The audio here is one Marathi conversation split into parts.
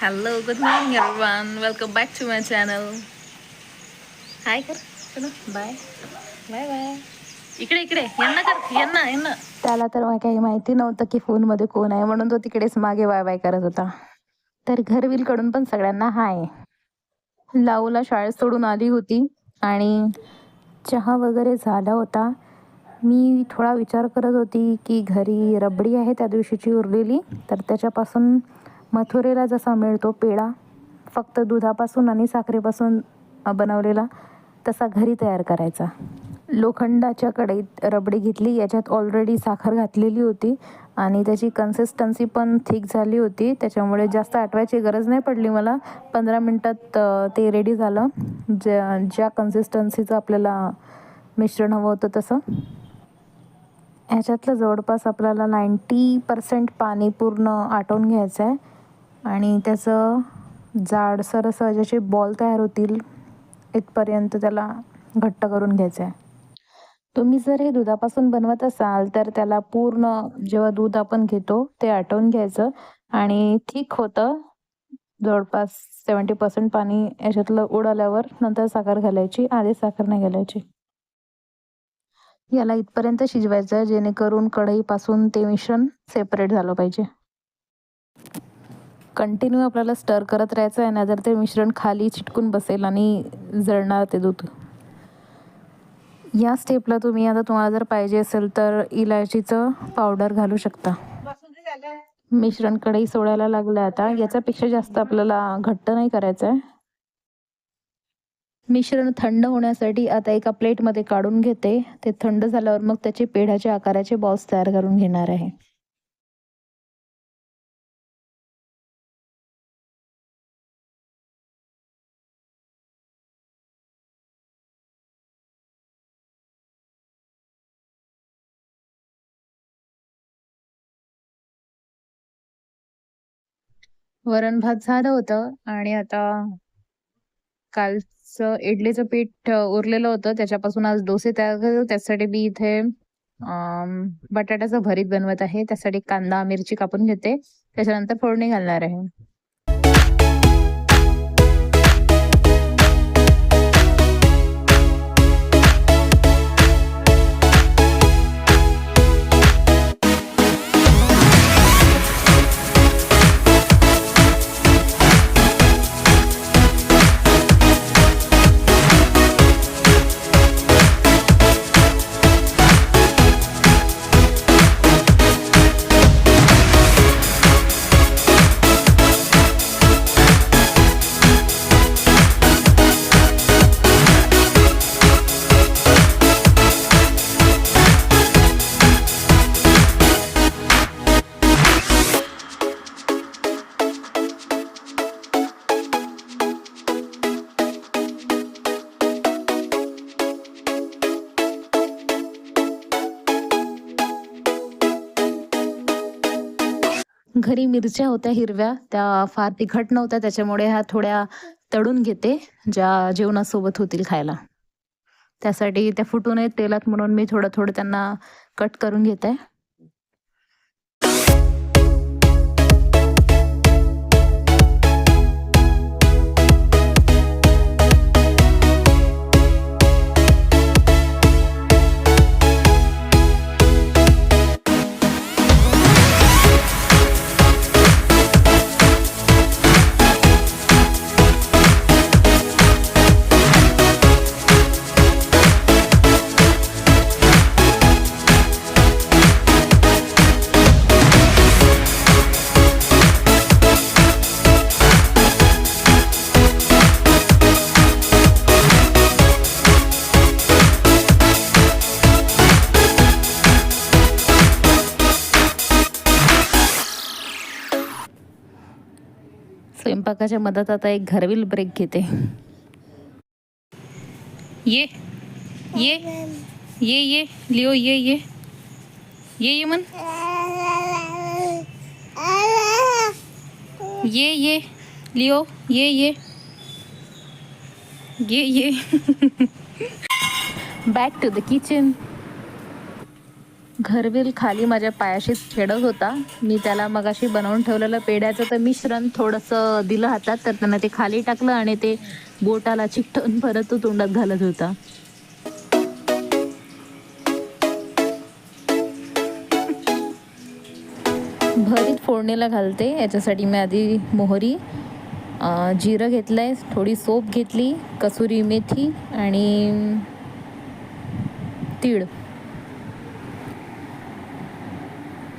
Hello, good morning everyone. Welcome back to my channel. हाय कर, चलो बाय बाय बाय. इकडे इकडे यांना कर, यांना यांना. त्याला तर काही माहिती नव्हतं की फोनमध्ये कोण आहे, म्हणून तो तिकडेच मागे बाय बाय करत होता. तर घरविलकडून पण सगळ्यांना हाय. लाऊला शाळेत सोडून आली होती आणि चहा वगैरे झाला होता. मी थोडा विचार करत होती की घरी रबडी आहे त्या दिवशीची उरलेली, तर त्याच्यापासून मथुरेला जसा मिळतो पेढा, फक्त दुधापासून आणि साखरेपासून बनवलेला, तसा घरी तयार करायचा. लोखंडाच्या कढईत रबडी घेतली, याच्यात ऑलरेडी साखर घातलेली होती आणि त्याची कन्सिस्टन्सी पण थिक झाली होती, त्याच्यामुळे जास्त आटवायची गरज नाही पडली मला. 15 मिनटात ते रेडी झालं, ज्या कन्सिस्टन्सीचं आपल्याला मिश्रण हवं होतं तसं. ह्याच्यातलं जवळपास आपल्याला 90% पाणी पूर्ण आटवून घ्यायचं आहे आणि त्याचं जाडसर असं ज्याचे बॉल तयार होतील इथपर्यंत त्याला घट्ट करून घ्यायचं आहे. तुम्ही जर हे दुधापासून बनवत असाल तर त्याला पूर्ण जेव्हा दूध आपण घेतो ते आटवून घ्यायचं आणि थिक होतं. जवळपास 70% पाणी याच्यातलं उडाल्यावर नंतर साखर घालायची, आधी साखर नाही घालायची. याला इथपर्यंत शिजवायचं आहे जेणेकरून कढईपासून ते मिश्रण सेपरेट झालं पाहिजे. कंटिन्यू आपल्याला स्टर करत राहायचं आहे, नाहीतर ते मिश्रण खाली चिटकून बसेल आणि जळणार ते दूध. या स्टेपला तुम्ही आता तुम्हाला जर पाहिजे असेल तर इलायचीचं पावडर घालू शकता. मिश्रण कढई सोडायला लागलं आता. याच्यापेक्षा जास्त आपल्याला घट्ट नाही करायचं आहे. मिश्रण थंड होण्यासाठी आता एका प्लेटमध्ये काढून घेते. ते थंड झाल्यावर मग त्याचे पेढ्याच्या आकाराचे बॉल्स तयार करून घेणार आहे. वरण भात झालं होतं आणि आता कालचं इडलीचं पीठ उरलेलं होतं, त्याच्यापासून आज डोसे तयार करतो. त्यासाठी मी इथे बटाट्याचं भरीत बनवत आहे. त्यासाठी कांदा मिरची कापून घेते, त्याच्यानंतर फोडणी घालणार आहे. घरी मिरच्या होत्या हिरव्या, त्या फार तिखट नव्हत्या, त्याच्यामुळे ह्या थोड्या तळून घेते, ज्या जेवणासोबत होतील खायला. त्यासाठी त्या फुटू नयेत तेलात म्हणून मी थोडं थोडं त्यांना कट करून घेते. स्वयंपाकाच्या मदत आता एक घरविल ब्रेक घेते. ये ये ये ये लिओ, ये ये ये ये मन ये लिओ, ये बॅक टू द किचन. घरवेल खाली माझ्या पायाशीच खेळत होता. मी त्याला मगाशी बनवून ठेवलेलं पेढ्याचं तर मिश्रण थोडंसं दिलं हातात, तर त्यानं ते खाली टाकलं आणि ते बोटाला चिकटवून परत तो तोंडात घालत होता. भरीत फोडणीला घालते. याच्यासाठी मी आधी मोहरी, जिरं घेतलंय, थोडी सोप घेतली, कसुरी मेथी आणि तीळ.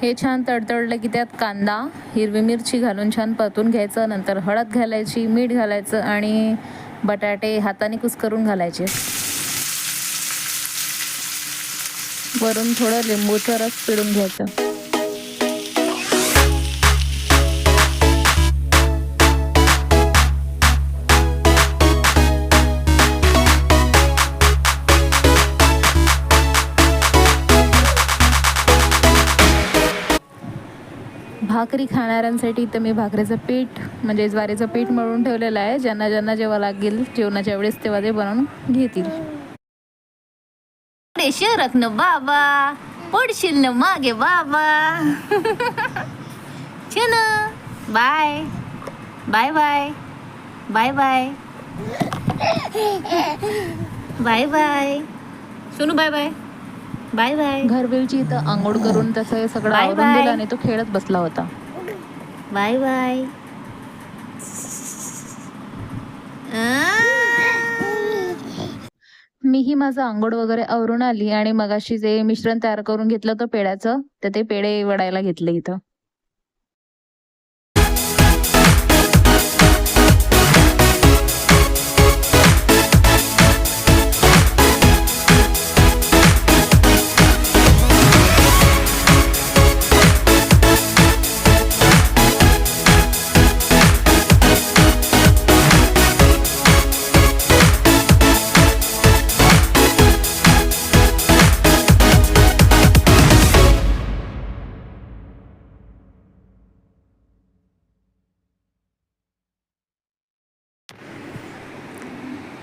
हे छान तडतडलं की त्यात कांदा, हिरवी मिरची घालून छान परतून घ्यायचं. नंतर हळद घालायची, मीठ घालायचं आणि बटाटे हाताने कुस्करून घालायचे. वरून थोडं लिंबूचा रस पिळून घ्यायचं. भाकरी खाणाऱ्यांसाठी तर मी भाकरीचं पीठ म्हणजे ज्वारीचं पीठ मळून ठेवलेलं आहे. ज्यांना ज्यांना जेव्हा लागेल जेवणाच्या वेळेस तेव्हा ते बनवून घेतील. शरक न बाबा, पडशील न मागे बाबा. छन, bye bye bye bye bye bye bye Sonu, bye bye bye bye. घरवेलची इथं आंघोळ करून तसं सगळं आवरून दिलं आणि तो खेळत बसला होता. Bye bye. मीही माझं आंघोळ वगैरे आवरून आली आणि मगाशी जे मिश्रण तयार करून घेतलं होतं पेढ्याचं, तर ते पेढे वडायला घेतले इथं.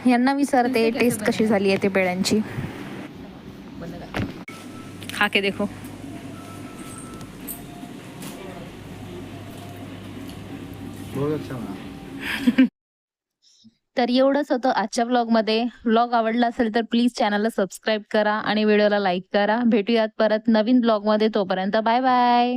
यांना विचारते टेस्ट कशी झाली आहे ते पेड्यांची. खा के देखो. तर एवढंच होतं आजच्या व्लॉगमध्ये. व्लॉग आवडला असेल तर प्लीज चॅनलला सबस्क्राईब करा आणि व्हिडिओला लाईक करा. भेटूयात परत नवीन व्लॉगमध्ये. तोपर्यंत बाय बाय.